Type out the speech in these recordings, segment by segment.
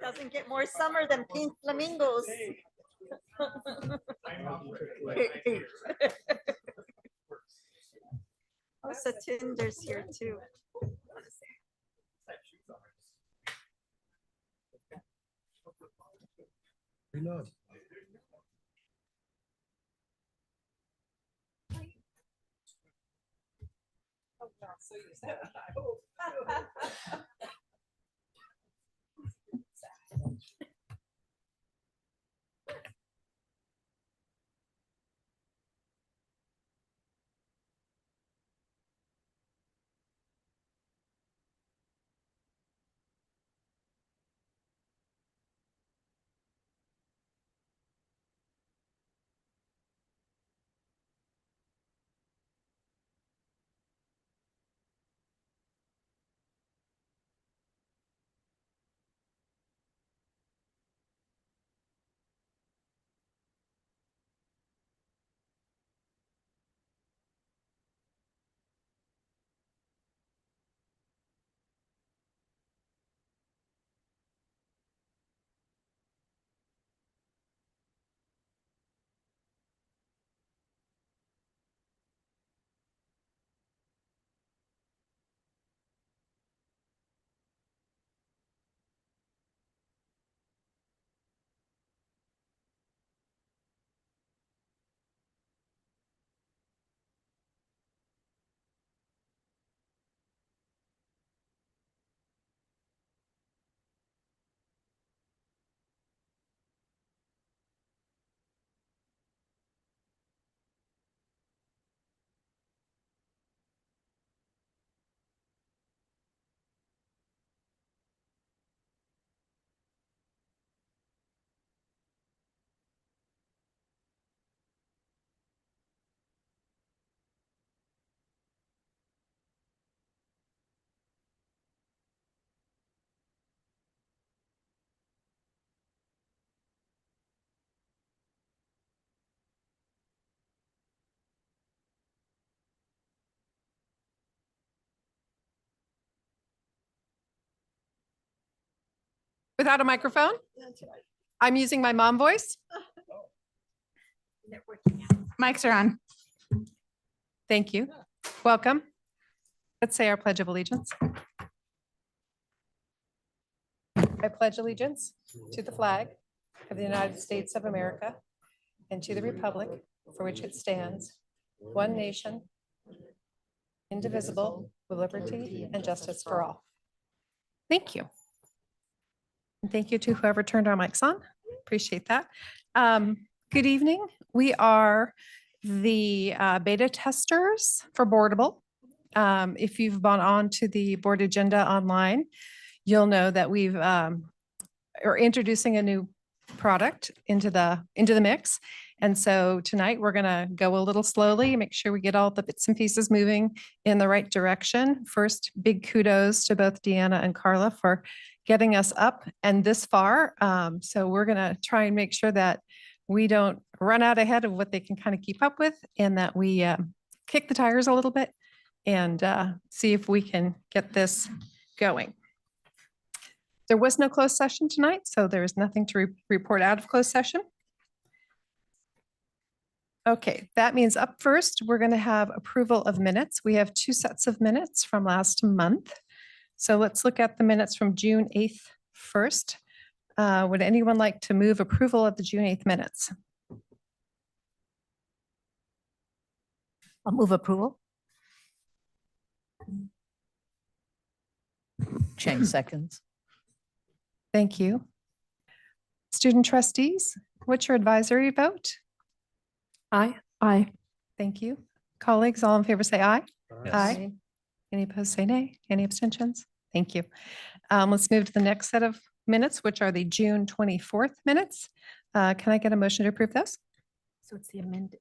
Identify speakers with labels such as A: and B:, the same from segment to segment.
A: Doesn't get more summer than pink flamingos. Oh, Satinder's here too.
B: Without a microphone? I'm using my mom voice.
C: Mics are on.
B: Thank you. Welcome. Let's say our Pledge of Allegiance. I pledge allegiance to the flag of the United States of America and to the republic for which it stands, one nation, indivisible, with liberty and justice for all. Thank you. And thank you to whoever turned our mics on. Appreciate that. Good evening. We are the beta testers for Boardable. If you've gone on to the board agenda online, you'll know that we've are introducing a new product into the mix. And so tonight we're going to go a little slowly, make sure we get all the bits and pieces moving in the right direction. First, big kudos to both Deanna and Carla for getting us up and this far. So we're going to try and make sure that we don't run out ahead of what they can kind of keep up with, and that we kick the tires a little bit and see if we can get this going. There was no closed session tonight, so there is nothing to report out of closed session. Okay, that means up first, we're going to have approval of minutes. We have 2 sets of minutes from last month. So let's look at the minutes from June 8th first. Would anyone like to move approval of the June 8th minutes?
A: I'll move approval.
D: Chang seconds.
B: Thank you. Student trustees, what's your advisory vote?
C: Aye. Aye.
B: Thank you. Colleagues, all in favor say aye.
D: Yes.
B: Aye. Any opposed say nay. Any abstentions? Thank you. Let's move to the next set of minutes, which are the June 24th minutes. Can I get a motion to approve those?
C: So it's the amended.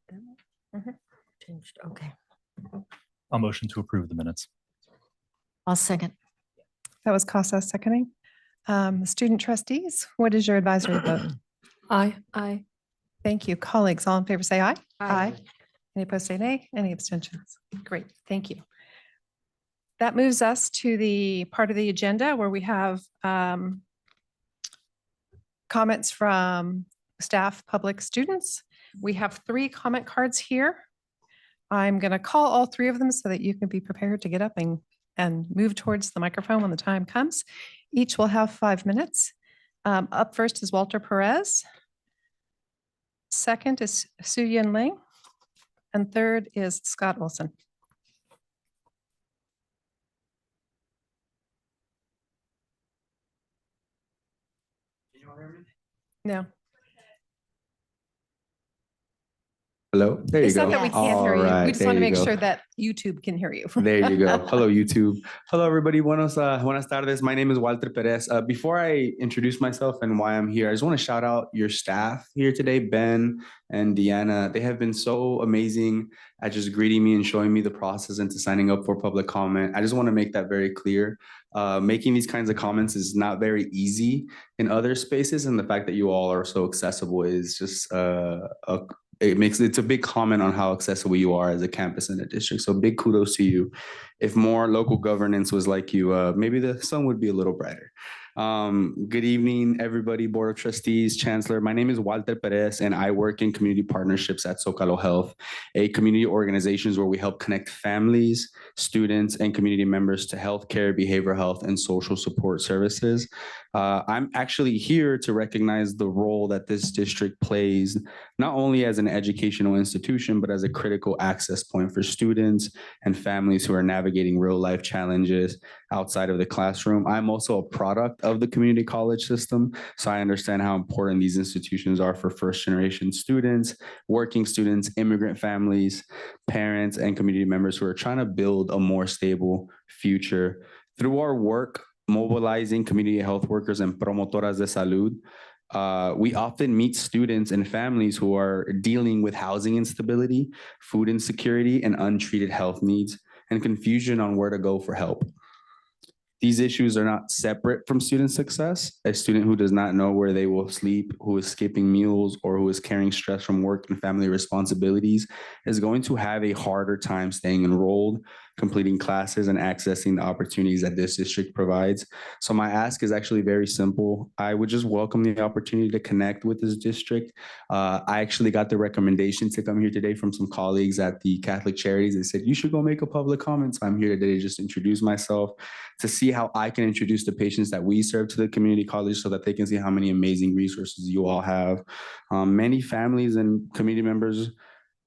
D: Changed. Okay.
E: I'll motion to approve the minutes.
D: I'll second.
B: That was Casa seconding. Student trustees, what is your advisory vote?
C: Aye. Aye.
B: Thank you. Colleagues, all in favor say aye. Aye. Any opposed say nay. Any abstentions? Great. Thank you. That moves us to the part of the agenda where we have comments from staff, public, students. We have 3 comment cards here. I'm going to call all 3 of them so that you can be prepared to get up and move towards the microphone when the time comes. Each will have 5 minutes. Up first is Walter Perez. Second is Su Yin Ling. And third is Scott Olson. No.
F: Hello, there you
B: It's
F: go.
B: not that we
D: Yes.
B: can't hear
F: All
B: you. We
F: right,
B: just want to
F: there you
B: make
F: go.
B: sure that YouTube can hear you.
F: There you go. Hello, YouTube. Hello, everybody. Buenas tardes. My name is Walter Perez. Before I introduce myself and why I'm here, I just want to shout out your staff here today, Ben and Deanna. They have been so amazing at just greeting me and showing me the process into signing up for public comment. I just want to make that very clear. Making these kinds of comments is not very easy in other spaces, and the fact that you all are so accessible is just it's a big comment on how accessible you are as a campus in a district. So big kudos to you. If more local governance was like you, maybe the sun would be a little brighter. Good evening, everybody, Board of Trustees, Chancellor. My name is Walter Perez, and I work in community partnerships at Zocalo Health, a community organizations where we help connect families, students, and community members to healthcare, behavioral health, and social support services. I'm actually here to recognize the role that this district plays, not only as an educational institution, but as a critical access point for students and families who are navigating real life challenges outside of the classroom. I'm also a product of the community college system, so I understand how important these institutions are for first generation students, working students, immigrant families, parents, and community members who are trying to build a more stable future. Through our work mobilizing community health workers and promotoras de salud, we often meet students and families who are dealing with housing instability, food insecurity, and untreated health needs, and confusion on where to go for help. These issues are not separate from student success. A student who does not know where they will sleep, who is skipping meals, or who is carrying stress from work and family responsibilities is going to have a harder time staying enrolled, completing classes, and accessing the opportunities that this district provides. So my ask is actually very simple. I would just welcome the opportunity to connect with this district. I actually got the recommendation to come here today from some colleagues at the Catholic Charities. They said, you should go make a public comment. So I'm here today to just introduce myself, to see how I can introduce the patients that we serve to the community college so that they can see how many amazing resources you all have. Many families and community members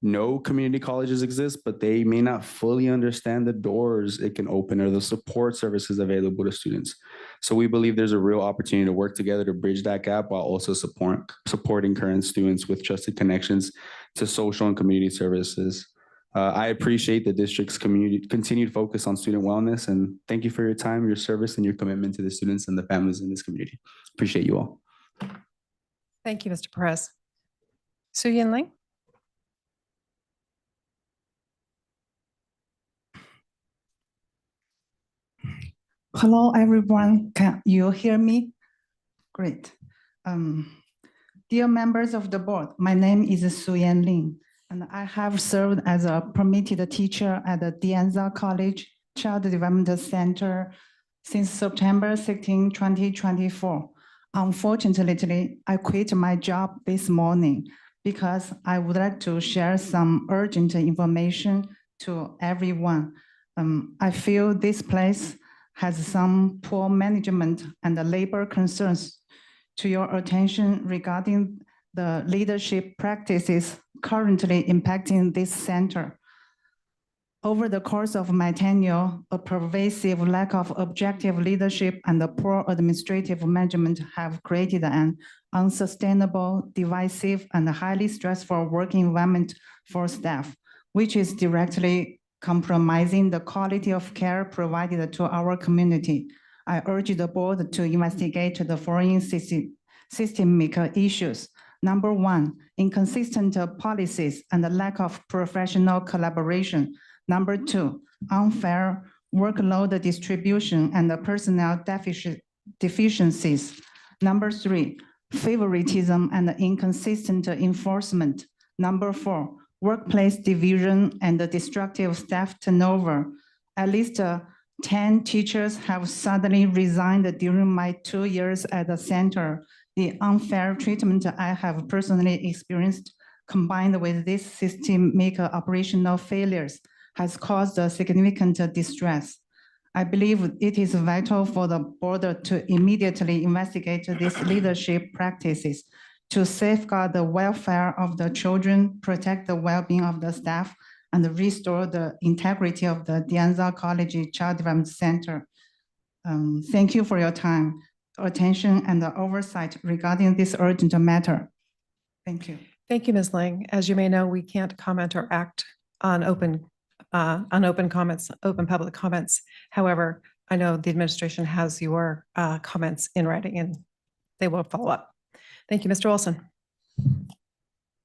F: know community colleges exist, but they may not fully understand the doors it can open or the support services available to students. So we believe there's a real opportunity to work together to bridge that gap while also supporting current students with trusted connections to social and community services. I appreciate the district's continued focus on student wellness, and thank you for your time, your service, and your commitment to the students and the families in this community. Appreciate you all.
B: Thank you, Mr. Perez. Su Yin Ling.
G: Hello, everyone. Can you hear me? Great. Dear members of the board, my name is Su Yan Lin, and I have served as a permitted teacher at the Dianza College Child Development Center since September 16, 2024. Unfortunately, I quit my job this morning because I would like to share some urgent information to everyone. I feel this place has some poor management and labor concerns. To your attention regarding the leadership practices currently impacting this center. Over the course of my tenure, a pervasive lack of objective leadership and a poor administrative management have created an unsustainable, divisive, and highly stressful working environment for staff, which is directly compromising the quality of care provided to our community. I urge the board to investigate the following systemic issues. Number one, inconsistent policies and the lack of professional collaboration. Number two, unfair workload distribution and the personnel deficiencies. Number three, favoritism and inconsistent enforcement. Number four, workplace division and the destructive staff turnover. At least 10 teachers have suddenly resigned during my 2 years at the center, The unfair treatment I have personally experienced, combined with this systemic operational failures, has caused a significant distress. I believe it is vital for the board to immediately investigate these leadership practices to safeguard the welfare of the children, protect the well-being of the staff, and restore the integrity of the De Anza College Child Development Center. Thank you for your time, attention, and the oversight regarding this urgent matter. Thank you.
B: Thank you, Ms. Lang. As you may know, we can't comment or act on open comments, open public comments. However, I know the administration has your comments in writing and they will follow up. Thank you, Mr. Olson.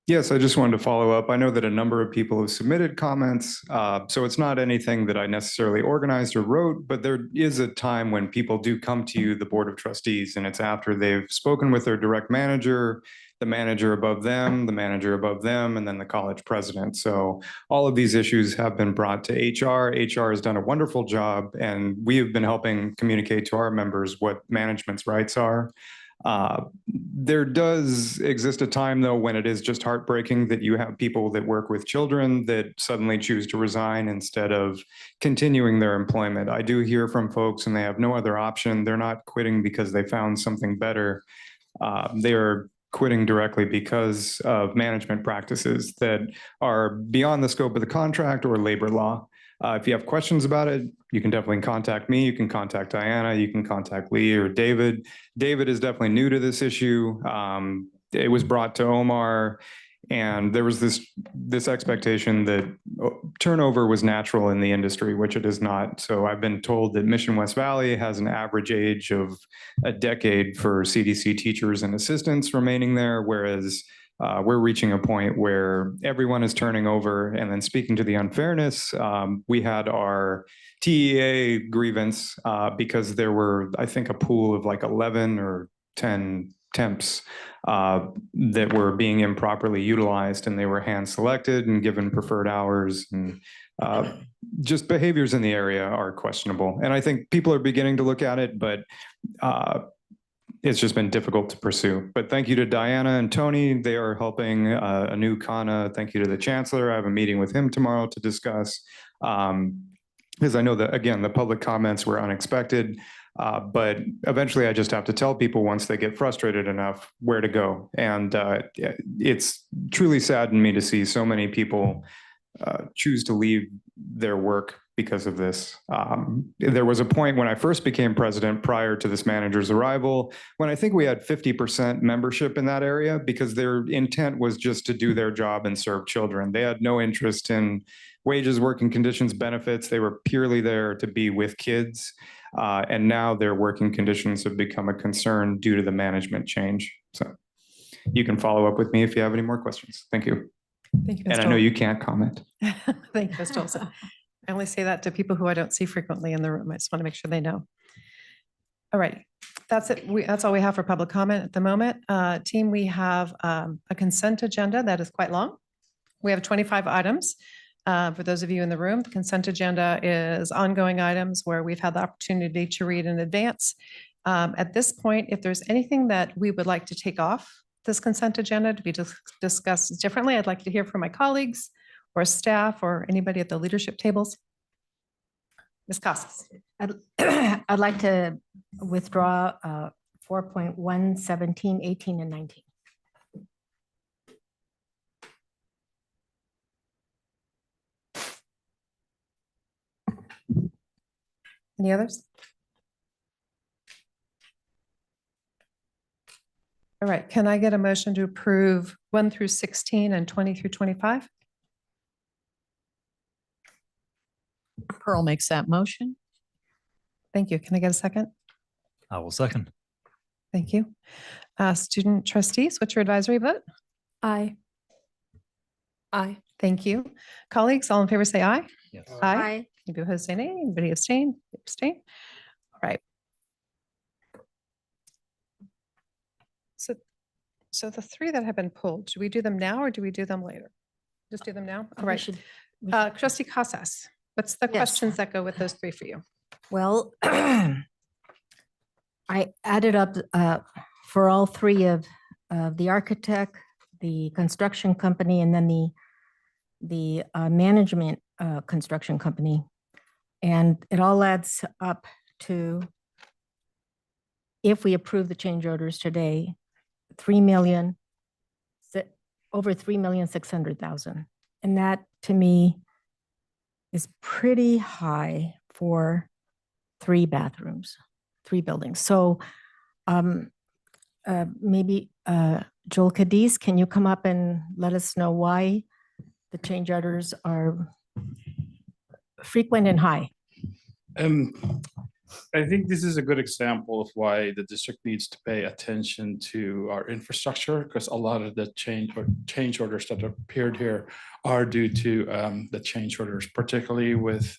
H: Yes, I just wanted to follow up. I know that a number of people have submitted comments, so it's not anything that I necessarily organized or wrote, but there is a time when people do come to you, the Board of Trustees, and it's after they've spoken with their direct manager, the manager above them, the manager above them, and then the college president. So all of these issues have been brought to HR. HR has done a wonderful job, and we have been helping communicate to our members what management's rights are. There does exist a time, though, when it is just heartbreaking that you have people that work with children that suddenly choose to resign instead of continuing their employment. I do hear from folks and they have no other option. They're not quitting because they found something better. They are quitting directly because of management practices that are beyond the scope of the contract or labor law. If you have questions about it, you can definitely contact me. You can contact Diana. You can contact Lee or David. David is definitely new to this issue. It was brought to Omar, and there was this expectation that turnover was natural in the industry, which it is not. So I've been told that Mission West Valley has an average age of a decade for CDC teachers and assistants remaining there, whereas we're reaching a point where everyone is turning over. And then speaking to the unfairness, we had our TEA grievance because there were, I think, a pool of like 11 or 10 temps that were being improperly utilized, and they were hand selected and given preferred hours, and just behaviors in the area are questionable. And I think people are beginning to look at it, but it's just been difficult to pursue. But thank you to Diana and Tony. They are helping a new Kana. Thank you to the chancellor. I have a meeting with him tomorrow to discuss, because I know that, again, the public comments were unexpected, but eventually I just have to tell people once they get frustrated enough where to go. And it's truly saddened me to see so many people choose to leave their work because of this. There was a point when I first became president prior to this manager's arrival, when I think we had 50% membership in that area because their intent was just to do their job and serve children. They had no interest in wages, working conditions, benefits. They were purely there to be with kids. And now their working conditions have become a concern due to the management change. So you can follow up with me if you have any more questions. Thank you.
B: Thank you,
H: And
B: Mr.
H: I know you can't comment.
B: Thank you, Mr. Olson. I only say that to people who I don't see frequently in the room. I just want to make sure they know. All right, that's it. That's all we have for public comment at the moment. Team, we have a consent agenda that is quite long. We have 25 items. For those of you in the room, the consent agenda is ongoing items where we've had the opportunity to read in advance. At this point, if there's anything that we would like to take off this consent agenda to be discussed differently, I'd like to hear from my colleagues or staff or anybody at the leadership tables. Ms. Casas.
D: I'd like to withdraw 4.1, 17, 18, and 19.
B: Any others? All right, can I get a motion to approve 1 through 16 and 20 through 25?
D: Pearl makes that motion.
B: Thank you. Can I get a second?
E: I will second.
B: Thank you. Student trustees, what's your advisory vote?
C: Aye. Aye.
B: Thank you. Colleagues, all in favor say aye.
E: Yes.
B: Aye. Anybody opposed say nay. Anybody abstain? Abstain. All right. So the three that have been pulled, do we do them now or do we do them later? Just do them now? All
D: We
B: right.
D: should-
B: Trustee Casas, what's the
D: Yes.
B: questions that go with those three for you?
D: Well, I added up for all three of the architect, the construction company, and then the management construction company. And it all adds up to, if we approve the change orders today, over 3,600,000. And that to me is pretty high for 3 bathrooms, 3 buildings. So maybe Joel Cadiz, can you come up and let us know why the change orders are frequent and high?
I: I think this is a good example of why the district needs to pay attention to our infrastructure, because a lot of the change orders that appeared here are due to the change orders, particularly with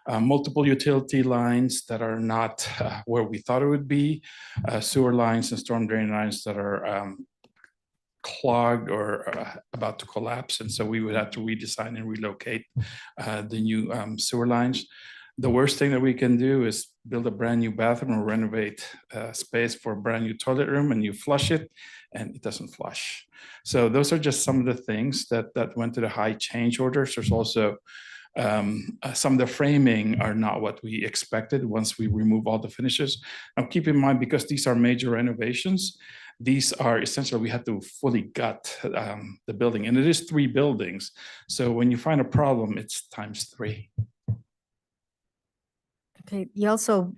I: multiple utility lines that are not where we thought it would be, sewer lines and storm drain lines that are clogged or about to collapse. And so we would have to redesign and relocate the new sewer lines. The worst thing that we can do is build a brand new bathroom or renovate space for a brand new toilet room, and you flush it and it doesn't flush. So those are just some of the things that went to the high change orders. There's also some of the framing are not what we expected once we remove all the finishes. Now keep in mind, because these are major renovations, these are essentially, we had to fully gut the building, and it is 3 buildings. So when you find a problem, it's times 3.
D: Okay, you also,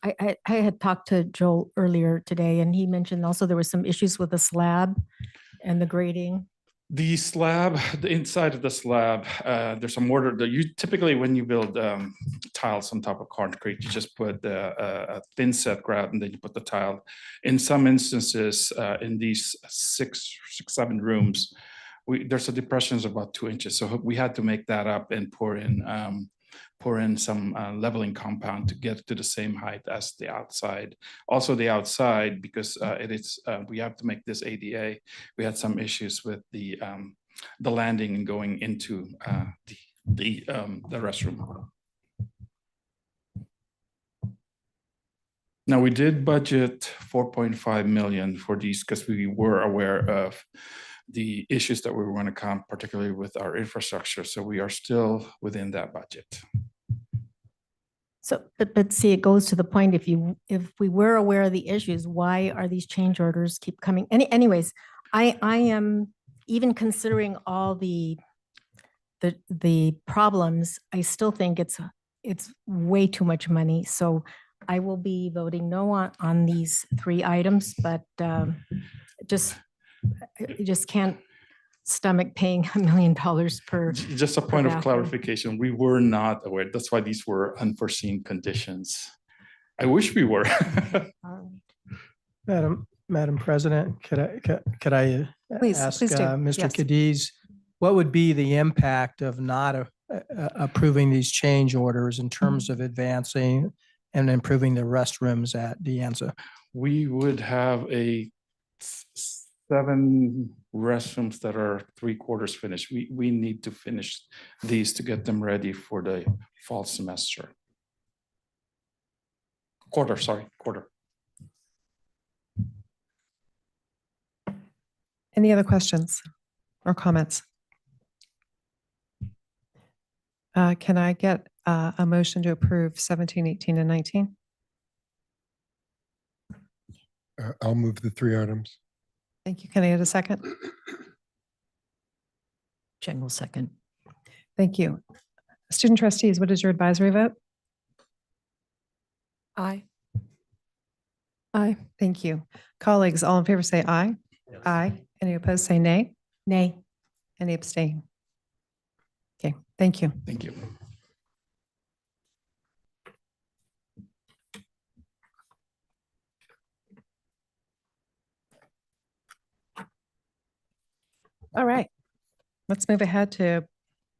D: I had talked to Joel earlier today, and he mentioned also there were some issues with the slab and the grading.
I: The slab, the inside of the slab, there's some mortar that you typically, when you build tiles on top of concrete, you just put a thin set grout and then you put the tile. In some instances, in these 7 rooms, there's a depression of about 2 inches. So we had to make that up and pour in some leveling compound to get to the same height as the outside. Also the outside, because we have to make this ADA, we had some issues with the landing and going into the restroom. Now, we did budget 4.5 million for these because we were aware of the issues that we were going to come, particularly with our infrastructure. So we are still within that budget.
D: So, but see, it goes to the point, if we were aware of the issues, why are these change orders keep coming? Anyways, I am, even considering all the problems, I still think it's way too much money. So I will be voting no on these 3 items, but you just can't stomach paying $1 million per.
I: Just a point of
D: bathroom.
I: clarification, we were not aware. That's why these were unforeseen conditions. I wish we were.
J: Madam President, could I
B: Please
J: ask
B: do.
J: Mr.
B: Yes.
J: Cadiz, what would be the impact of not approving these change orders in terms of advancing and improving the restrooms at De Anza?
I: We would have 7 restrooms that are 3/4 finished. We need to finish these to get them ready for the fall semester. Quarter.
B: Any other questions or comments? Can I get a motion to approve 17, 18, and 19?
K: I'll move the 3 items.
B: Thank you. Can I get a second?
D: Jen will second.
B: Thank you. Student trustees, what is your advisory vote?
C: Aye.
B: Aye. Thank you. Colleagues, all in favor say aye.
K: Yes.
B: Aye. Any opposed say nay.
D: Nay.
B: Any abstain? Okay, thank you.
I: Thank you.
B: All right. Let's move ahead to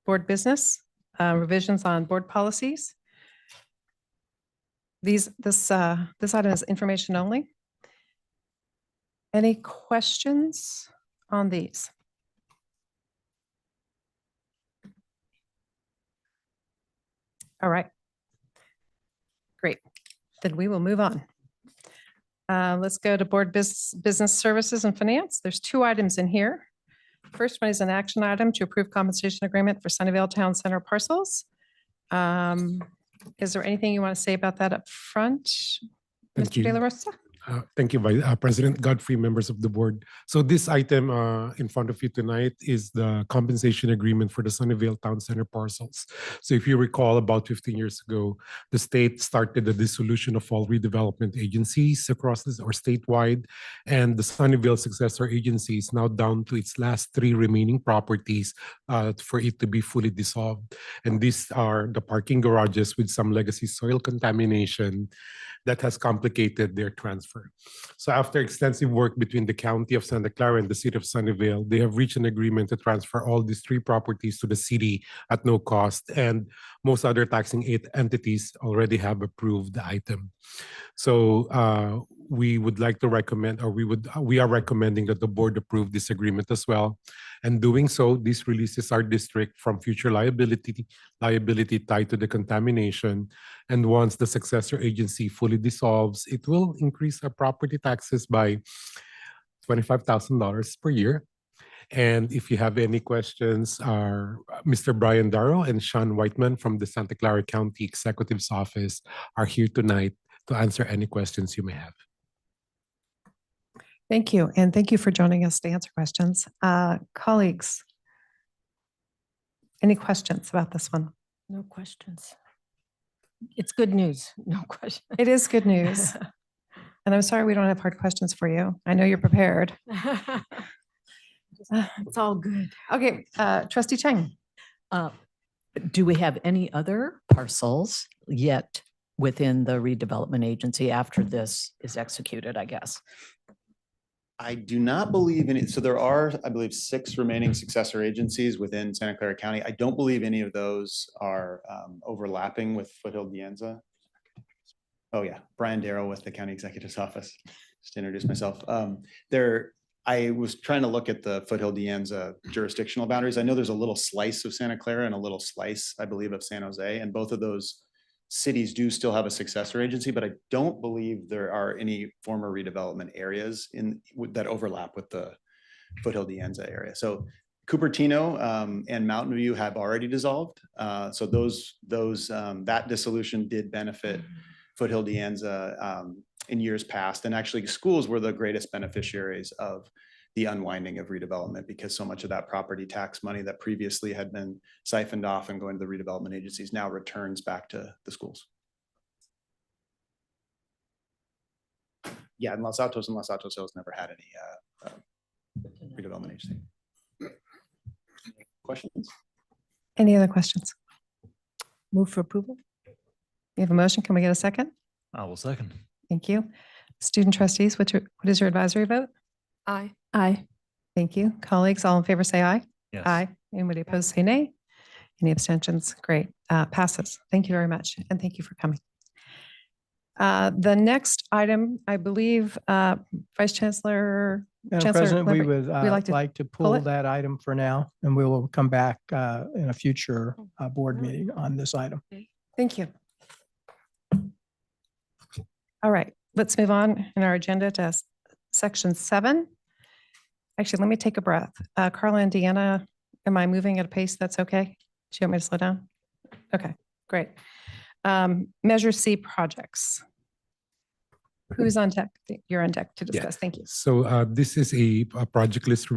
B: board business, revisions on board policies. This item is information only. Any questions on these? All right. Great. Then we will move on. Let's go to Board Business Services and Finance. There's two items in here. First one is an action item to approve compensation agreement for Sunnyvale Town Center parcels. Is there anything you want to say about that up front?
K: Thank
B: Mr. De La
K: you.
B: Rosa?
K: Thank you, President Godfrey, members of the board. So this item in front of you tonight is the compensation agreement for the Sunnyvale Town Center parcels. So if you recall, about 15 years ago, the state started the dissolution of all redevelopment agencies across this or statewide, and the Sunnyvale successor agency is now down to its last 3 remaining properties for it to be fully dissolved. And these are the parking garages with some legacy soil contamination that has complicated their transfer. So after extensive work between the County of Santa Clara and the City of Sunnyvale, they have reached an agreement to transfer all these 3 properties to the city at no cost, and most other taxing entities already have approved the item. So we would like to recommend, or we are recommending that the board approve this agreement as well. And doing so, this releases our district from future liability tied to the contamination. And once the successor agency fully dissolves, it will increase our property taxes by $25,000 per year. And if you have any questions, Mr. Brian Darrow and Sean Whiteman from the Santa Clara County Executive's Office are here tonight to answer any questions you may have.
B: Thank you. And thank you for joining us to answer questions. Colleagues, any questions about this one?
D: No questions. It's good news. No question.
B: It is good news. And I'm sorry we don't have hard questions for you. I know you're prepared.
D: It's all good.
B: Okay, Trustee Chang.
L: Do we have any other parcels yet within the redevelopment agency after this is executed, I guess?
M: I do not believe in it. So there are, I believe, 6 remaining successor agencies within Santa Clara County. I don't believe any of those are overlapping with Foothill-De. Oh yeah, Brian Darrow with the County Executive's Office. Just to introduce myself. I was trying to look at the Foothill-De jurisdictional boundaries. I know there's a little slice of Santa Clara and a little slice, I believe, of San Jose, and both of those cities do still have a successor agency, but I don't believe there are any former redevelopment areas that overlap with the Foothill-De area. So Cupertino and Mountain View have already dissolved. So that dissolution did benefit Foothill-De in years past. And actually schools were the greatest beneficiaries of the unwinding of redevelopment, because so much of that property tax money that previously had been siphoned off and going to the redevelopment agencies now returns back to the schools. Yeah, and Los Altos Hills never had any redevelopment agency. Questions?
B: Any other questions?
L: Move for approval?
B: You have a motion. Can we get a second?
E: I will second.
B: Thank you. Student trustees, what is your advisory vote?
C: Aye.
D: Aye.
B: Thank you. Colleagues, all in favor say aye.
E: Yes.
B: Aye. Anybody opposed, say nay. Any abstentions? Great. Passes. Thank you very much. And thank you for coming. The next item, I believe, Vice Chancellor.
J: Madam
B: Chancellor
J: President, we
B: Lambert,
J: would
B: we'd like
J: like
B: to
J: to
B: pull
J: pull
B: it.
J: that item for now, and we will come back in a future board meeting on this item.
B: Thank you. All right, let's move on in our agenda to section 7. Actually, let me take a breath. Carla and Deanna, am I moving at a pace that's okay? Do you want me to slow down? Okay, great. Measure C projects. Who's on deck? You're on deck to discuss. Thank you.
K: So this is a project list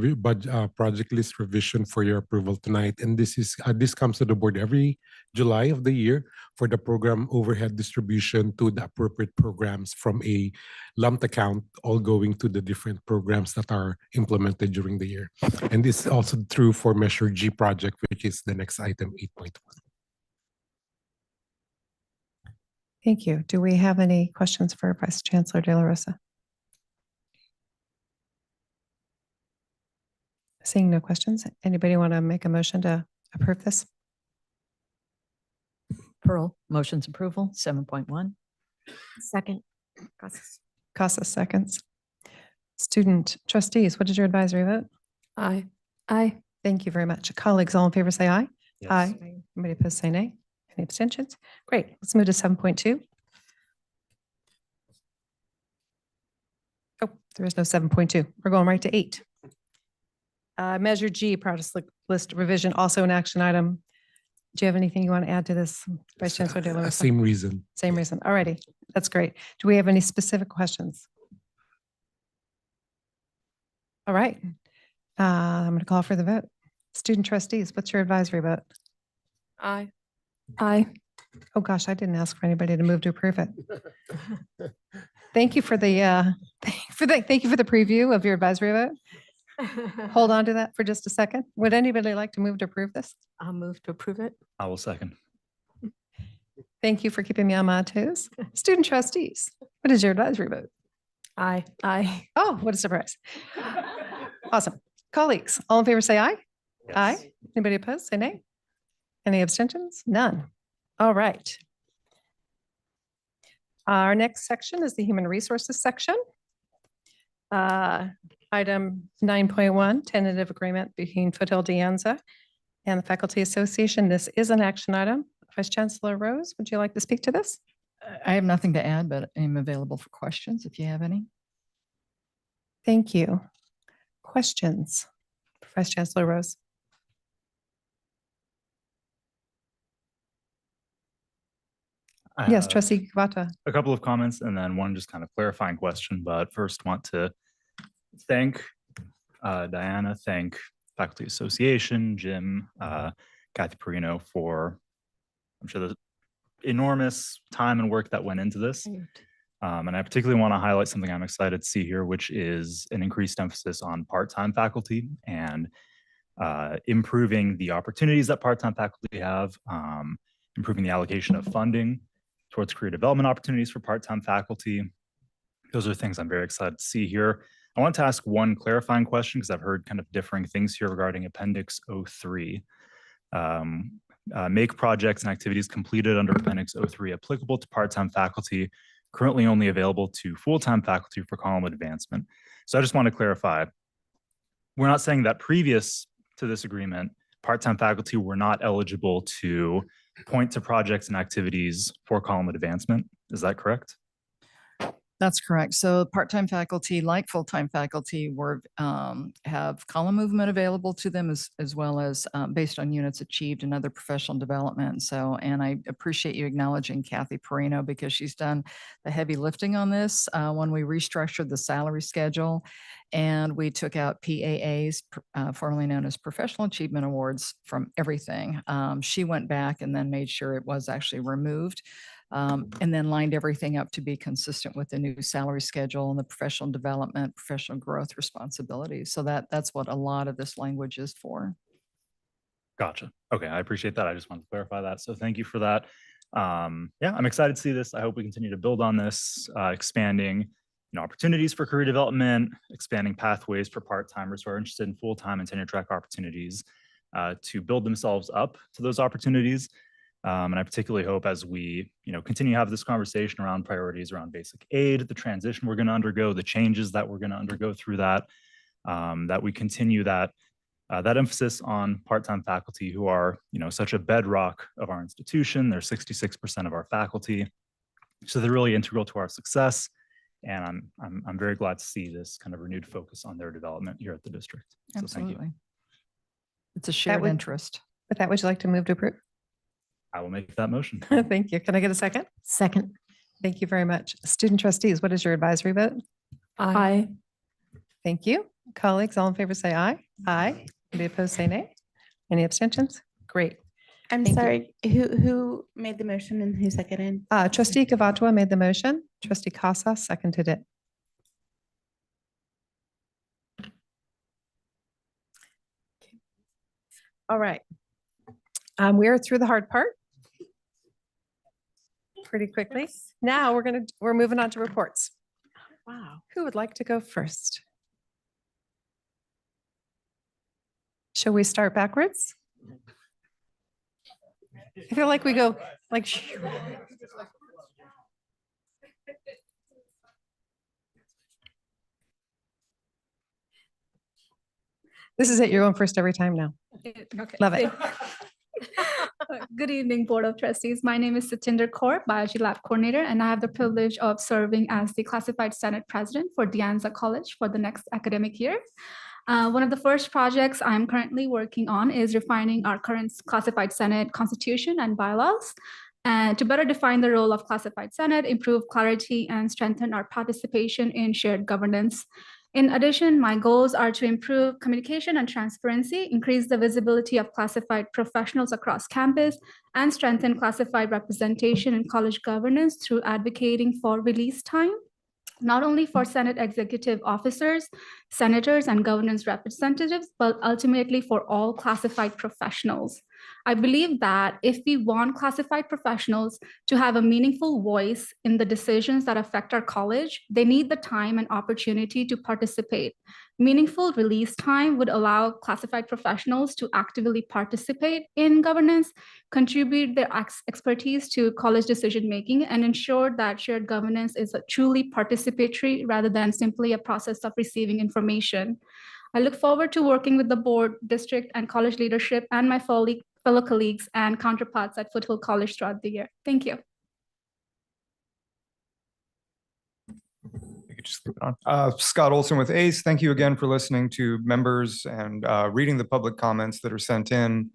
K: revision for your approval tonight, and this comes to the board every July of the year for the program overhead distribution to the appropriate programs from a lumped account, all going to the different programs that are implemented during the year. And this is also true for Measure G project, which is the next item 8.1.
B: Thank you. Do we have any questions for Vice Chancellor De La Rosa? Seeing no questions, anybody want to make a motion to approve this?
L: Pearl, motions approval, 7.1.
D: Second.
B: Casa seconds. Student trustees, what is your advisory vote?
C: Aye.
B: Aye. Thank you very much. Colleagues, all in favor say aye.
E: Yes.
B: Aye. Anybody opposed say nay. Any abstentions? Great. Let's move to 7.2. There is no 7.2. We're going right to 8. Measure G, project list revision, also an action item. Do you have anything you want to add to this, Vice Chancellor De La Rosa?
K: Same reason.
B: Same reason. All righty. That's great. Do we have any specific questions? All right. I'm going to call for the vote. Student trustees, what's your advisory vote?
C: Aye.
D: Aye.
B: Oh, gosh, I didn't ask for anybody to move to approve it. Thank you for the, thank you for the preview of your advisory vote. Hold on to that for just a second. Would anybody like to move to approve this?
L: I'll move to approve it.
E: I will second.
B: Thank you for keeping me on my toes. Student trustees, what is your advisory vote?
C: Aye.
D: Aye.
B: Oh, what a surprise. Awesome. Colleagues, all in favor, say aye.
E: Yes.
B: Aye. Anybody opposed, say nay. Any abstentions? None. All right. Our next section is the Human Resources section. Item 9.1, tentative agreement between Foothill-De and the Faculty Association. This is an action item. Vice Chancellor Rose, would you like to speak to this?
L: I have nothing to add, but I'm available for questions if you have any.
B: Thank you. Questions? Vice Chancellor Rose.
E: I
B: Yes,
E: have
B: Trustee Kavata.
E: a couple of comments and then one just kind of clarifying question, but first want to thank Diana, thank Faculty Association, Jim, Kathy Perino for, I'm sure, the enormous time and work that went into this. And I particularly want to highlight something I'm excited to see here, which is an increased emphasis on part-time faculty and improving the opportunities that part-time faculty have, improving the allocation of funding towards career development opportunities for part-time faculty. Those are things I'm very excited to see here. I want to ask one clarifying question because I've heard kind of differing things here regarding Appendix 03. Make projects and activities completed under Appendix 03 applicable to part-time faculty, currently only available to full-time faculty for column advancement. So I just want to clarify, we're not saying that previous to this agreement, part-time faculty were not eligible to point to projects and activities for column advancement. Is that correct?
L: That's correct. So part-time faculty, like full-time faculty, have column movement available to them as well as based on units achieved in other professional development. So, and I appreciate you acknowledging Kathy Perino because she's done the heavy lifting on this when we restructured the salary schedule and we took out PAAs, formerly known as Professional Achievement Awards, from everything. She went back and then made sure it was actually removed. And then lined everything up to be consistent with the new salary schedule and the professional development, professional growth responsibilities. So that's what a lot of this language is for.
E: Gotcha. Okay, I appreciate that. I just wanted to clarify that. So thank you for that. Yeah, I'm excited to see this. I hope we continue to build on this, expanding opportunities for career development, expanding pathways for part-timers who are interested in full-time and tenure track opportunities to build themselves up to those opportunities. And I particularly hope as we, continue to have this conversation around priorities around basic aid, the transition we're going to undergo, the changes that we're going to undergo through that, that we continue that emphasis on part-time faculty who are, such a bedrock of our institution. They're 66% of our faculty, so they're really integral to our success. And I'm very glad to see this kind of renewed focus on their development here at the district. So
L: Absolutely.
E: thank you.
L: It's a shared interest.
B: With that, would you like to move to approve?
E: I will make that motion.
B: Thank you. Can I get a second?
D: Second.
B: Thank you very much. Student trustees, what is your advisory vote?
C: Aye.
B: Thank you. Colleagues, all in favor say aye. Aye. Any opposed, say nay. Any abstentions? Great.
C: I'm
B: Thank you.
C: sorry, who made the motion and who seconded?
B: Trustee Kavatua made the motion. Trustee Casa seconded it. All right. We're through the hard part pretty quickly. Now we're moving on to reports. Wow. Who would like to go first? Shall we start backwards? I feel like we go like. This is it. You're going first every time now.
C: Okay.
B: Love it.
N: Good evening, Board of Trustees. My name is Satinder Kaur, Biology Lab Coordinator, and I have the privilege of serving as the Classified Senate President for De Anza College for the next academic year. One of the first projects I'm currently working on is refining our current Classified Senate Constitution and bylaws, and to better define the role of Classified Senate, improve clarity, and strengthen our participation in shared governance. In addition, my goals are to improve communication and transparency, increase the visibility of classified professionals across campus, and strengthen classified representation in college governance through advocating for release time, not only for Senate executive officers, senators, and governance representatives, but ultimately for all classified professionals. I believe that if we want classified professionals to have a meaningful voice in the decisions that affect our college, they need the time and opportunity to participate. Meaningful release time would allow classified professionals to actively participate in governance, contribute their expertise to college decision-making, and ensure that shared governance is truly participatory rather than simply a process of receiving information. I look forward to working with the board, district, and college leadership and my fellow colleagues and counterparts at Foothill College throughout the year. Thank you.
H: You could just leave it on. Scott Olson with ACE. Thank you again for listening to members and reading the public comments that are sent in.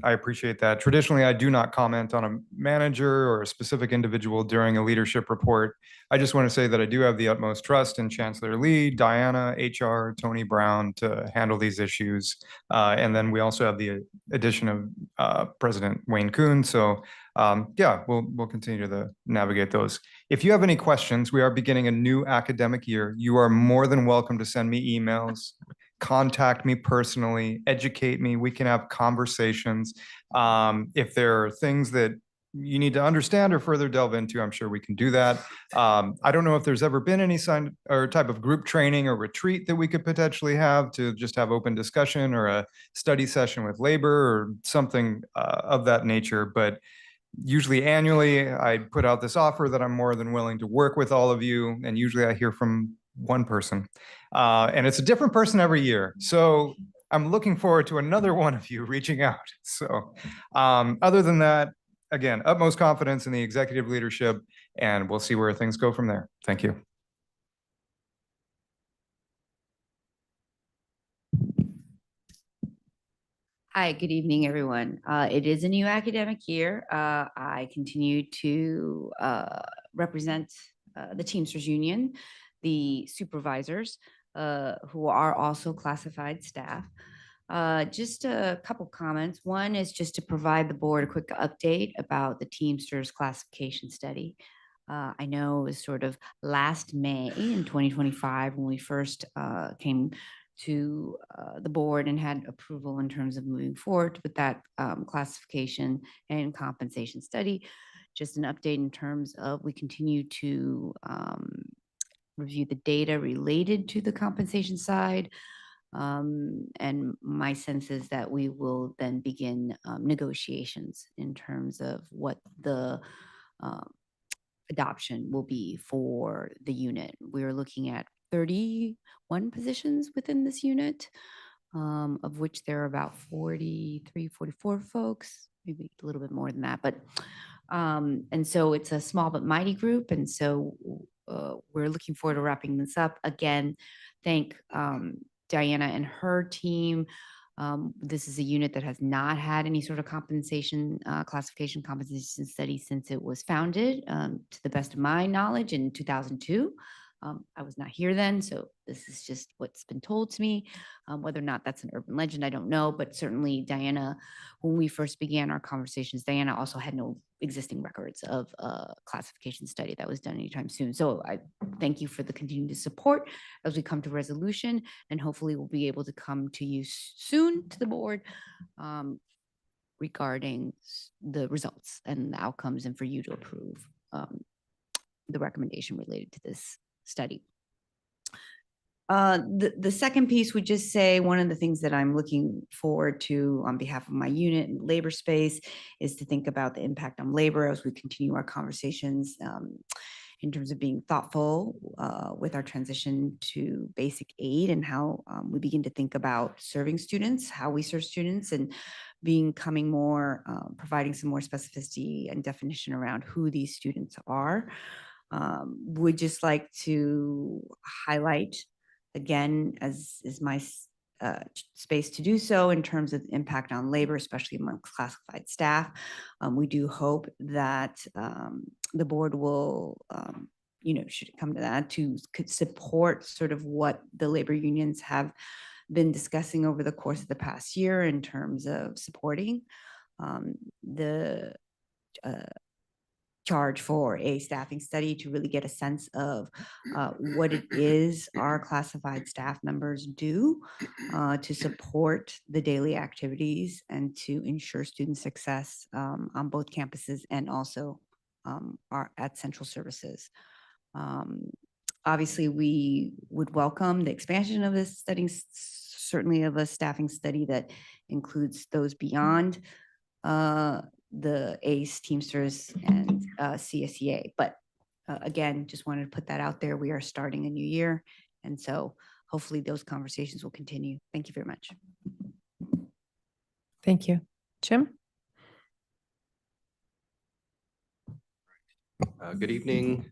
H: I appreciate that. Traditionally, I do not comment on a manager or a specific individual during a leadership report. I just want to say that I do have the utmost trust in Chancellor Lee, Diana, HR, Tony Brown to handle these issues. And then we also have the addition of President Wayne Kuhn. So yeah, we'll continue to navigate those. If you have any questions, we are beginning a new academic year. You are more than welcome to send me emails, contact me personally, educate me. We can have conversations. If there are things that you need to understand or further delve into, I'm sure we can do that. I don't know if there's ever been any type of group training or retreat that we could potentially have to just have open discussion or a study session with labor or something of that nature. But usually annually, I put out this offer that I'm more than willing to work with all of you. And usually I hear from one person. And it's a different person every year. So I'm looking forward to another one of you reaching out. So other than that, again, utmost confidence in the executive leadership, and we'll see where things go from there. Thank you.
O: Hi, good evening, everyone. It is a new academic year. I continue to represent the Teamsters Union, the supervisors who are also classified staff. Just a couple comments. One is just to provide the board a quick update about the Teamsters classification study. I know it was sort of last May in 2025 when we first came to the board and had approval in terms of moving forward with that classification and compensation study. Just an update in terms of we continue to review the data related to the compensation side. And my sense is that we will then begin negotiations in terms of what the adoption will be for the unit. We're looking at 31 positions within this unit, of which there are about 43, 44 folks, maybe a little bit more than that. But and so it's a small but mighty group. And so we're looking forward to wrapping this up. Again, thank Diana and her team. This is a unit that has not had any sort of compensation, classification compensation study since it was founded, to the best of my knowledge, in 2002. I was not here then, so this is just what's been told to me. Whether or not that's an urban legend, I don't know, but certainly Diana, when we first began our conversations, Diana also had no existing records of a classification study that was done anytime soon. So I thank you for the continued support as we come to resolution, and hopefully we'll be able to come to you soon to the board regarding the results and the outcomes, and for you to approve the recommendation related to this study. The second piece would just say one of the things that I'm looking forward to on behalf of my unit and labor space is to think about the impact on labor as we continue our conversations in terms of being thoughtful with our transition to basic aid and how we begin to think about serving students, how we serve students, and becoming more, providing some more specificity and definition around who these students are. Would just like to highlight again, as is my space to do so in terms of impact on labor, especially amongst classified staff. We do hope that the board will, should it come to that, could support sort of what the labor unions have been discussing over the course of the past year in terms of supporting the charge for a staffing study to really get a sense of what it is our classified staff members do to support the daily activities and to ensure student success on both campuses and also at central services. Obviously, we would welcome the expansion of this study, certainly of a staffing study that includes those beyond the ACE, Teamsters, and CSEA. But again, just wanted to put that out there. We are starting a new year. And so hopefully those conversations will continue. Thank you very much.
B: Thank you. Jim?
P: Good evening.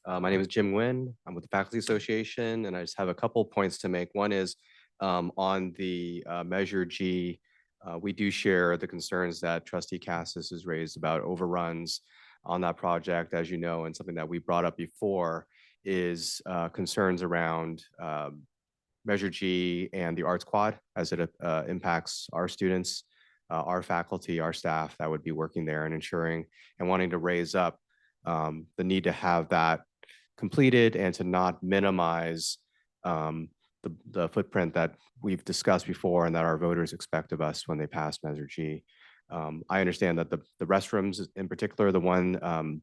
P: My name is Jim Nguyen. I'm with the Faculty Association, and I just have a couple points to make. One is on the Measure G, we do share the concerns that Trustee Cassis has raised about overruns on that project. As you know, and something that we brought up before is concerns around Measure G and the Arts Quad as it impacts our students, our faculty, our staff that would be working there, and ensuring and wanting to raise up the need to have that completed and to not minimize the footprint that we've discussed before and that our voters expect of us when they pass Measure G. I understand that the restrooms in particular, the one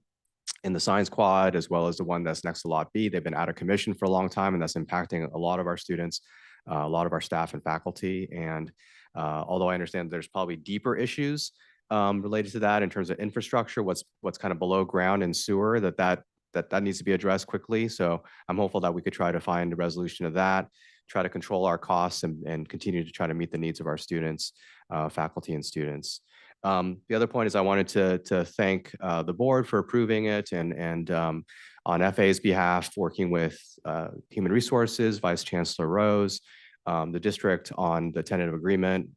P: in the Science Quad, as well as the one that's next to Lot B, they've been out of commission for a long time, and that's impacting a lot of our students, a lot of our staff and faculty. And although I understand there's probably deeper issues related to that in terms of infrastructure, what's kind of below ground and sewer, that needs to be addressed quickly. So I'm hopeful that we could try to find a resolution of that, try to control our costs, and continue to try to meet the needs of our students, faculty and students. The other point is I wanted to thank the board for approving it, and on FA's behalf, working with Human Resources, Vice Chancellor Rose, the district on the tentative agreement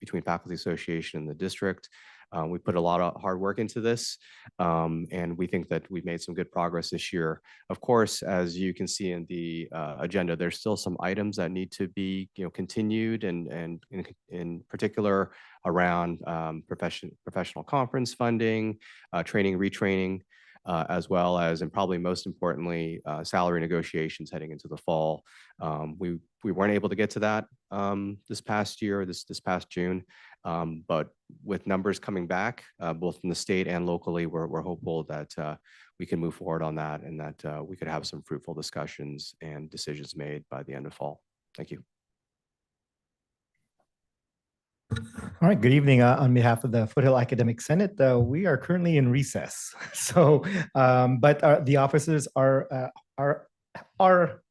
P: between Faculty Association and the district. We put a lot of hard work into this, and we think that we've made some good progress this year. Of course, as you can see in the agenda, there's still some items that need to be continued, and in particular around professional conference funding, training, retraining, as well as, and probably most importantly, salary negotiations heading into the fall. We weren't able to get to that this past year, this past June, but with numbers coming back, both from the state and locally, we're hopeful that we can move forward on that, and that we could have some fruitful discussions and decisions made by the end of fall. Thank you.
Q: All right, good evening. On behalf of the Foothill Academic Senate, we are currently in recess. So, but the officers are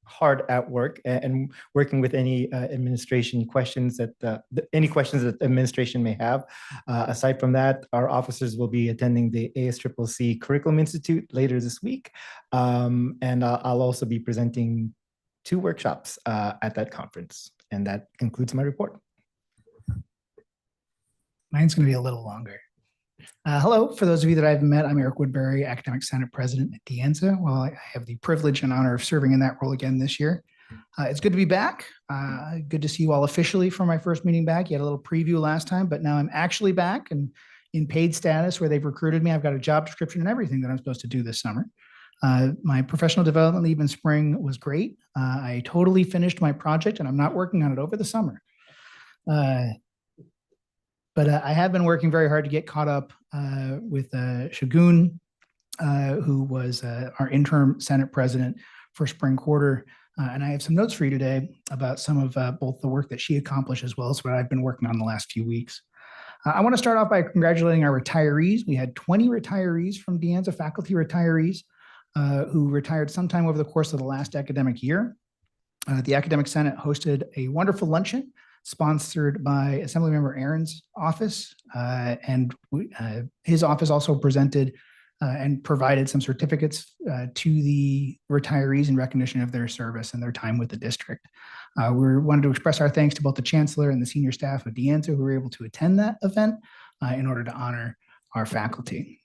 Q: hard at work and working with any administration questions that any questions that administration may have. Aside from that, our officers will be attending the ASCCC Curriculum Institute later this week, and I'll also be presenting 2 workshops at that conference. And that concludes my report.
R: Mine's going to be a little longer. Hello, for those of you that I haven't met, I'm Eric Woodbury, Academic Senate President at De Anza. Well, I have the privilege and honor of serving in that role again this year. It's good to be back. Good to see you all officially for my first meeting back. You had a little preview last time, but now I'm actually back and in paid status where they've recruited me. I've got a job description and everything that I'm supposed to do this summer. My professional development leave in spring was great. I totally finished my project and I'm not working on it over the summer. But I have been working very hard to get caught up with Shagun, who was our interim Senate president for spring quarter. And I have some notes for you today about some of both the work that she accomplished as well as what I've been working on the last few weeks. I want to start off by congratulating our retirees. We had 20 retirees from De Anza, faculty retirees who retired sometime over the course of the last academic year. The Academic Senate hosted a wonderful luncheon sponsored by Assemblymember Aaron's office. His office also presented and provided some certificates to the retirees in recognition of their service and their time with the district. We wanted to express our thanks to both the chancellor and the senior staff of De Anza who were able to attend that event in order to honor our faculty.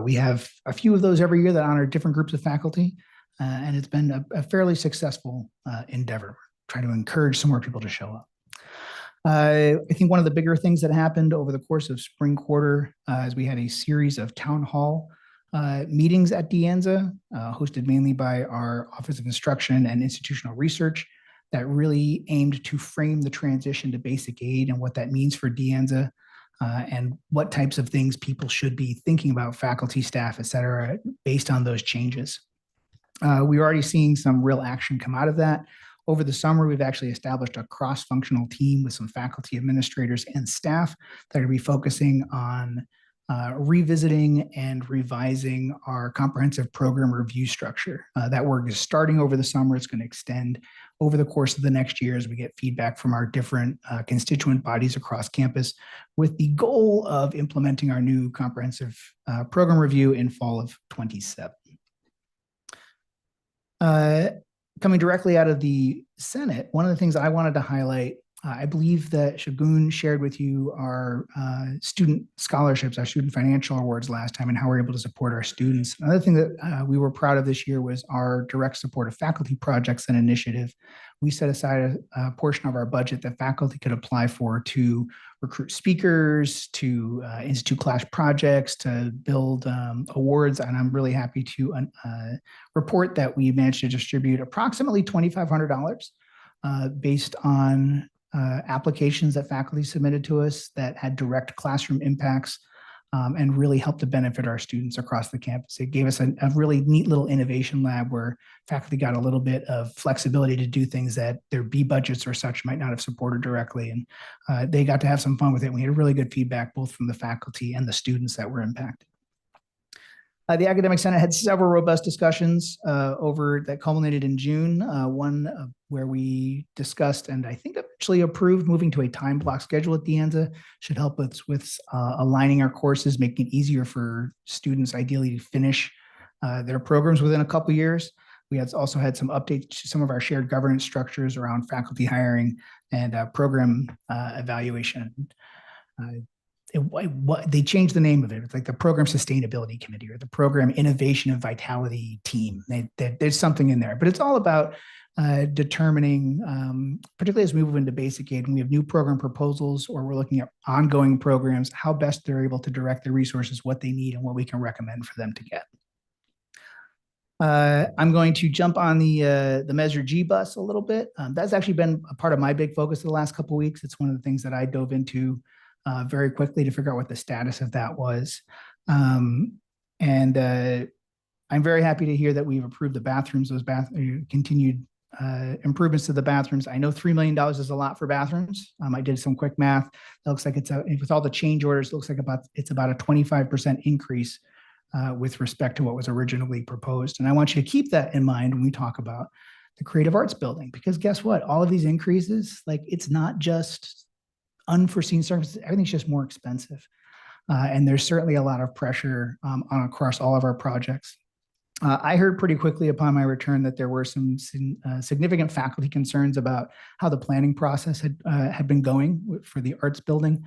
R: We have a few of those every year that honor different groups of faculty, and it's been a fairly successful endeavor, trying to encourage some more people to show up. I think one of the bigger things that happened over the course of spring quarter is we had a series of town hall meetings at De Anza, hosted mainly by our Office of Instruction and Institutional Research, that really aimed to frame the transition to basic aid and what that means for De Anza, and what types of things people should be thinking about, faculty, staff, et cetera, based on those changes. We're already seeing some real action come out of that. Over the summer, we've actually established a cross-functional team with some faculty, administrators, and staff that are going to be focusing on revisiting and revising our comprehensive program review structure. That work is starting over the summer. It's going to extend over the course of the next year as we get feedback from our different constituent bodies across campus, with the goal of implementing our new comprehensive program review in fall of 27. Coming directly out of the Senate, one of the things I wanted to highlight, I believe that Shagun shared with you our student scholarships, our student financial awards last time, and how we're able to support our students. Another thing that we were proud of this year was our direct support of faculty projects and initiative. We set aside a portion of our budget that faculty could apply for to recruit speakers, to institute class projects, to build awards. And I'm really happy to report that we managed to distribute approximately $2,500 based on applications that faculty submitted to us that had direct classroom impacts and really helped to benefit our students across the campus. It gave us a really neat little innovation lab where faculty got a little bit of flexibility to do things that their B budgets or such might not have supported directly. And they got to have some fun with it. We had really good feedback, both from the faculty and the students that were impacted. The Academic Senate had several robust discussions that culminated in June. One where we discussed and I think actually approved moving to a time block schedule at De Anza. Should help us with aligning our courses, making it easier for students ideally to finish their programs within a couple years. We also had some updates to some of our shared governance structures around faculty hiring and program evaluation. They changed the name of it. It's like the Program Sustainability Committee or the Program Innovation and Vitality Team. There's something in there, but it's all about determining, particularly as we move into basic aid, and we have new program proposals or we're looking at ongoing programs, how best they're able to direct the resources, what they need, and what we can recommend for them to get. I'm going to jump on the Measure G bus a little bit. That's actually been a part of my big focus the last couple of weeks. It's one of the things that I dove into very quickly to figure out what the status of that was. I'm very happy to hear that we've approved the bathrooms, those continued improvements to the bathrooms. I know $3 million is a lot for bathrooms. I did some quick math. It looks like with all the change orders, it looks like it's about a 25% increase with respect to what was originally proposed. And I want you to keep that in mind when we talk about the Creative Arts Building, because guess what? All of these increases, it's not just unforeseen circumstances, everything's just more expensive. And there's certainly a lot of pressure across all of our projects. I heard pretty quickly upon my return that there were some significant faculty concerns about how the planning process had been going for the arts building.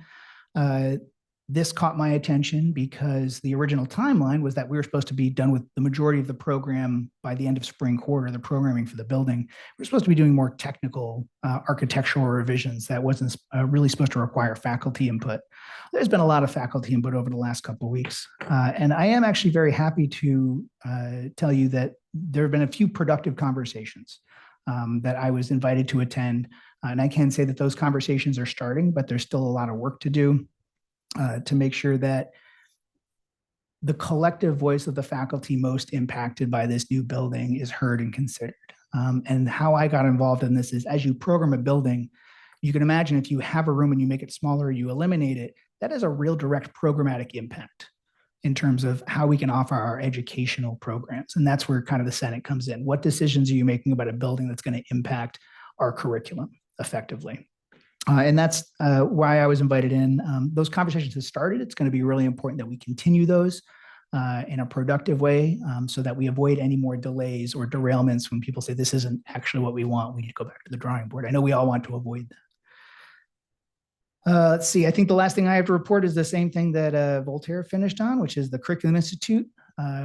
R: This caught my attention because the original timeline was that we were supposed to be done with the majority of the program by the end of spring quarter, the programming for the building. We're supposed to be doing more technical architectural revisions that wasn't really supposed to require faculty input. There's been a lot of faculty input over the last couple of weeks. And I am actually very happy to tell you that there have been a few productive conversations that I was invited to attend. And I can say that those conversations are starting, but there's still a lot of work to do. To make sure that the collective voice of the faculty most impacted by this new building is heard and considered. And how I got involved in this is, as you program a building, you can imagine if you have a room and you make it smaller, you eliminate it, that is a real direct programmatic impact in terms of how we can offer our educational programs. And that's where kind of the Senate comes in. What decisions are you making about a building that's going to impact our curriculum effectively? And that's why I was invited in. Those conversations have started. It's going to be really important that we continue those in a productive way so that we avoid any more delays or derailments when people say this isn't actually what we want. We need to go back to the drawing board. I know we all want to avoid that. Let's see. I think the last thing I have to report is the same thing that Voltaire finished on, which is the Curriculum Institute,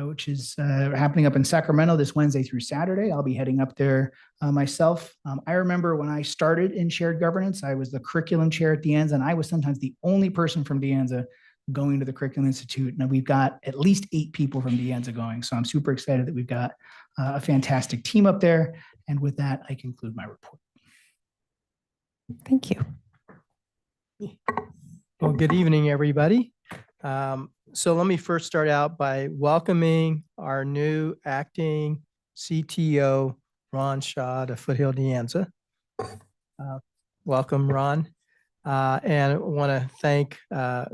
R: which is happening up in Sacramento this Wednesday through Saturday. I'll be heading up there myself. I remember when I started in shared governance, I was the curriculum chair at De Anza, and I was sometimes the only person from De Anza going to the Curriculum Institute. And we've got at least 8 people from De Anza going. So I'm super excited that we've got a fantastic team up there. And with that, I conclude my report.
B: Thank you. Well, good evening, everybody. So let me first start out by welcoming our new acting CTO, Ron Shaw, to Foothill-De Anza. Welcome, Ron. And I want to thank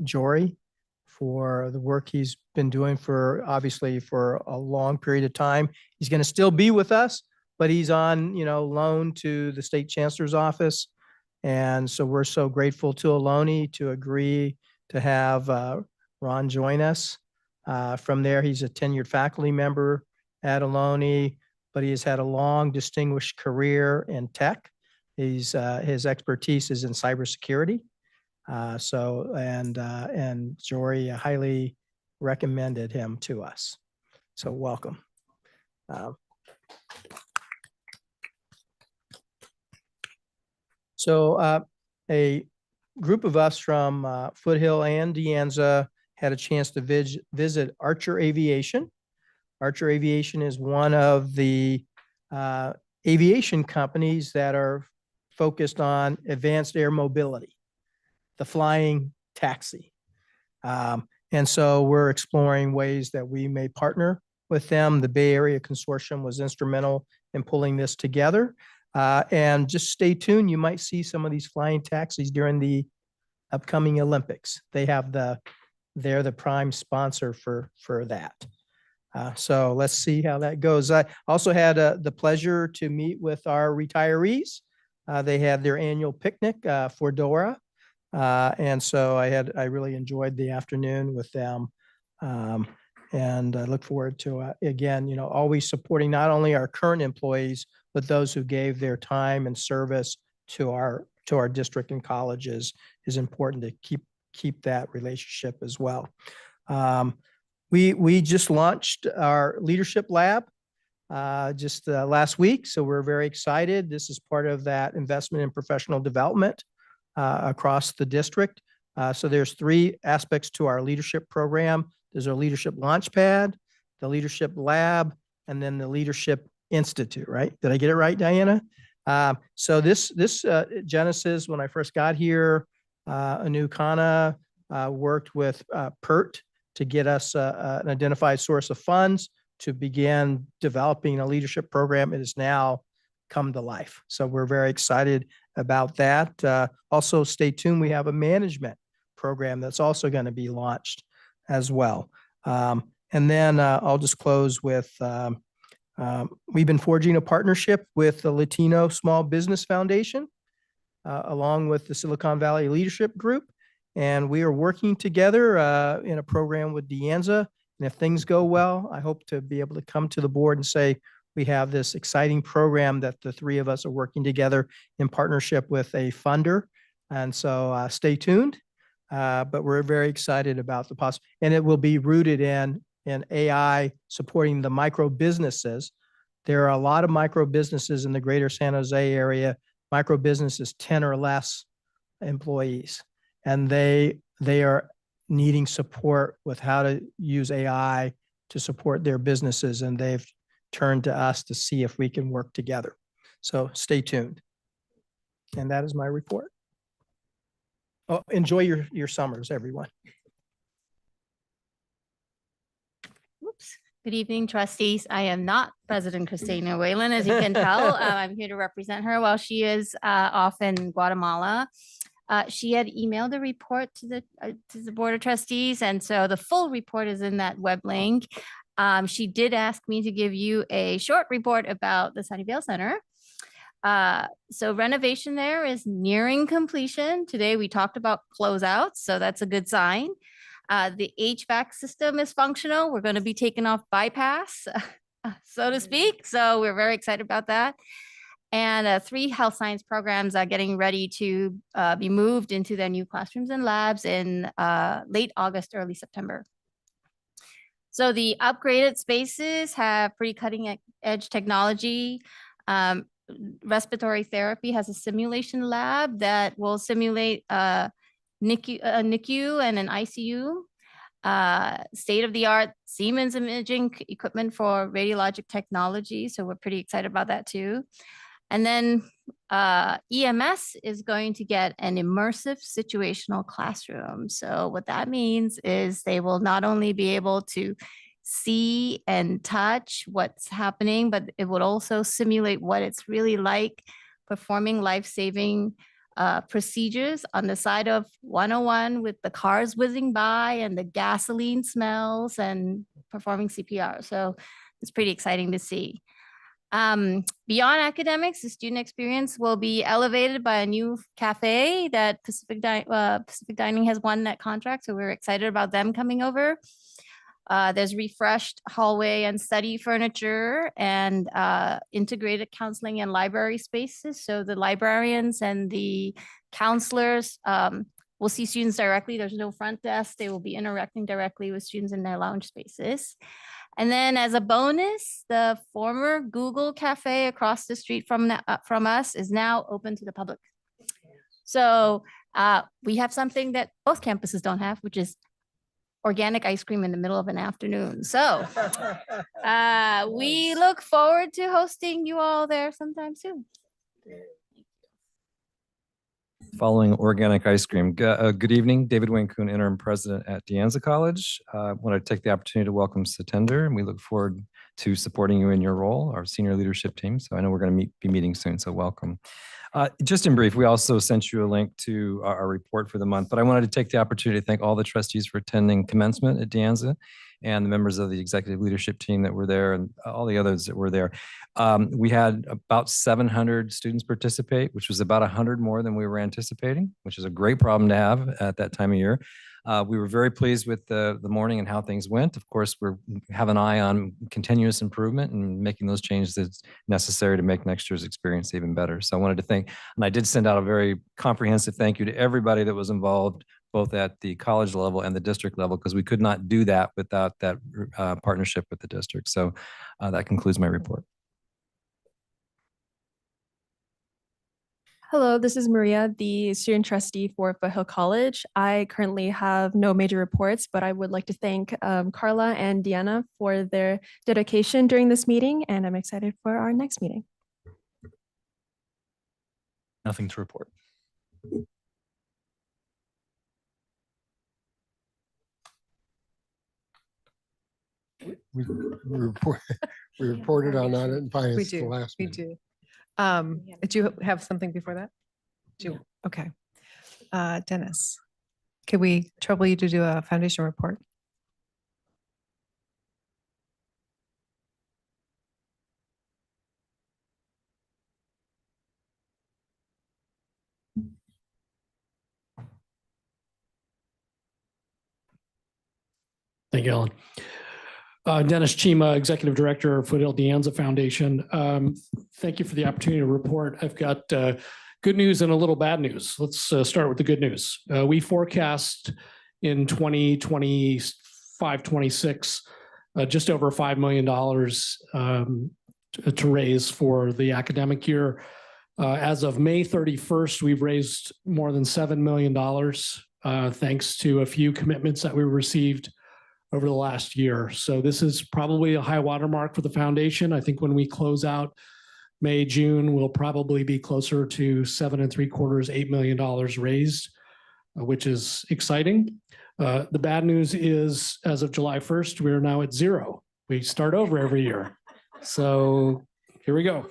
B: Jory for the work he's been doing obviously for a long period of time. He's going to still be with us, but he's on, loan to the state chancellor's office. And so we're so grateful to Ohlone to agree to have Ron join us. From there, he's a tenured faculty member at Ohlone, but he has had a long, distinguished career in tech. His expertise is in cybersecurity. And Jory highly recommended him to us. So welcome. So a group of us from Foothill and De Anza had a chance to visit Archer Aviation. Archer Aviation is one of the aviation companies that are focused on advanced air mobility, the flying taxi. And so we're exploring ways that we may partner with them. The Bay Area Consortium was instrumental in pulling this together. And just stay tuned. You might see some of these flying taxis during the upcoming Olympics. They're the prime sponsor for that. So let's see how that goes. I also had the pleasure to meet with our retirees. They had their annual picnic for Dora. And so I really enjoyed the afternoon with them. And I look forward to, again, always supporting not only our current employees, but those who gave their time and service to our district and colleges is important to keep that relationship as well. We just launched our leadership lab just last week, so we're very excited. This is part of that investment in professional development across the district. So there's 3 aspects to our leadership program. There's our leadership launchpad, the leadership lab, and then the leadership institute, right? Did I get it right, Diana? So this Genesis, when I first got here, Anu Khanna worked with PERT to get us an identified source of funds to begin developing a leadership program. It has now come to life. So we're very excited about that. Also, stay tuned. We have a management program that's also going to be launched as well. And then I'll just close with, we've been forging a partnership with the Latino Small Business Foundation, along with the Silicon Valley Leadership Group. And we are working together in a program with De Anza. And if things go well, I hope to be able to come to the board and say, we have this exciting program that the 3 of us are working together in partnership with a funder. And so stay tuned. But we're very excited about the possibility. And it will be rooted in AI supporting the micro businesses. There are a lot of micro businesses in the greater San Jose area, micro businesses, 10 or less employees. And they are needing support with how to use AI to support their businesses. And they've turned to us to see if we can work together. So stay tuned. And that is my report. Oh, enjoy your summers, everyone.
S: Oops. Good evening, trustees. I am not President Christina Whalen, as you can tell. I'm here to represent her while she is off in Guatemala. She had emailed a report to the Board of Trustees, and so the full report is in that web link. She did ask me to give you a short report about the Sunnyvale Center. So renovation there is nearing completion. Today we talked about closeouts, so that's a good sign. The HVAC system is functional. We're going to be taking off bypass, so to speak. So we're very excited about that. And 3 health science programs are getting ready to be moved into their new classrooms and labs in late August, early September. So the upgraded spaces have pretty cutting edge technology. Respiratory therapy has a simulation lab that will simulate NICU and an ICU. State-of-the-art Siemens imaging equipment for radiologic technology. So we're pretty excited about that too. And then EMS is going to get an immersive situational classroom. So what that means is they will not only be able to see and touch what's happening, but it would also simulate what it's really like performing life-saving procedures on the side of 101 with the cars whizzing by and the gasoline smells and performing CPR. So it's pretty exciting to see. Beyond academics, the student experience will be elevated by a new cafe that Pacific Dining has won that contract. So we're excited about them coming over. There's refreshed hallway and study furniture and integrated counseling and library spaces. So the librarians and the counselors will see students directly. There's no front desk. They will be interacting directly with students in their lounge spaces. And then as a bonus, the former Google Cafe across the street from us is now open to the public. So we have something that both campuses don't have, which is organic ice cream in the middle of an afternoon. So we look forward to hosting you all there sometime soon.
T: Following organic ice cream. Good evening, David Wayne Kuhn, interim president at De Anza College. I want to take the opportunity to welcome Satinder, and we look forward to supporting you in your role, our senior leadership team. So I know we're going to be meeting soon, so welcome. Just in brief, we also sent you a link to our report for the month, but I wanted to take the opportunity to thank all the trustees for attending commencement at De Anza and the members of the executive leadership team that were there and all the others that were there. We had about 700 students participate, which was about 100 more than we were anticipating, which is a great problem to have at that time of year. We were very pleased with the morning and how things went. Of course, we have an eye on continuous improvement and making those changes that's necessary to make next year's experience even better. So I wanted to thank, and I did send out a very comprehensive thank you to everybody that was involved, both at the college level and the district level, because we could not do that without that partnership with the district. So that concludes my report.
C: Hello, this is Maria, the student trustee for Foothill College. I currently have no major reports, but I would like to thank Carla and Deanna for their dedication during this meeting, and I'm excited for our next meeting.
E: Nothing to report.
K: We reported on audit and
B: We
K: finance the
B: do,
K: last
B: we
K: meeting.
B: do. Did you have something before that? Okay. Dennis, could we trouble you to do a foundation report?
U: Thank you, Ellen. Dennis Chima, Executive Director of Foothill-De Anza Foundation. Thank you for the opportunity to report. I've got good news and a little bad news. Let's start with the good news. We forecast in 2025-26 just over $5 million to raise for the academic year. As of May 31st, we've raised more than $7 million thanks to a few commitments that we received over the last year. So this is probably a high watermark for the foundation. I think when we close out May, June, we'll probably be closer to $7.75–8 million raised, which is exciting. The bad news is, as of July 1st, we are now at zero. We start over every year. So here we go.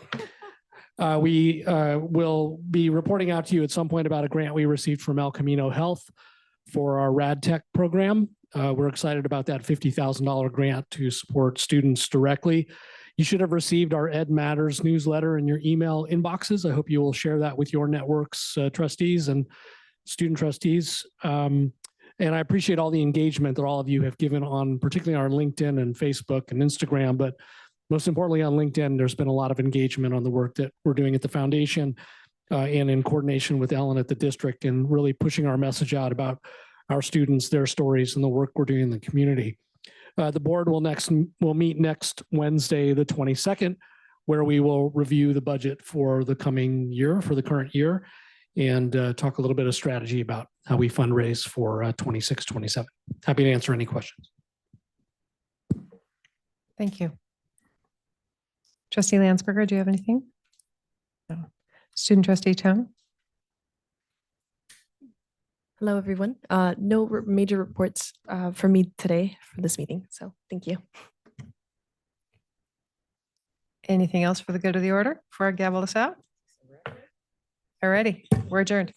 U: We will be reporting out to you at some point about a grant we received from El Camino Health for our Rad Tech program. We're excited about that $50,000 grant to support students directly You should have received our Ed Matters newsletter in your email inboxes. I hope you will share that with your networks, trustees and student trustees. And I appreciate all the engagement that all of you have given on, particularly on LinkedIn and Facebook and Instagram, but most importantly on LinkedIn, there's been a lot of engagement on the work that we're doing at the foundation and in coordination with Ellen at the district, and really pushing our message out about our students, their stories, and the work we're doing in the community. The board will meet next Wednesday, the 22nd, where we will review the budget for the coming year, for the current year, and talk a little bit of strategy about how we fundraise for 26, 27. Happy to answer any questions.
B: Thank you. Trustee Landsberger, do you have anything? No. Student trustee Tone?
C: Hello, everyone. No major reports for me today for this meeting, so thank you.
B: Anything else for the good of the order before I gavel us out? All righty, we're adjourned.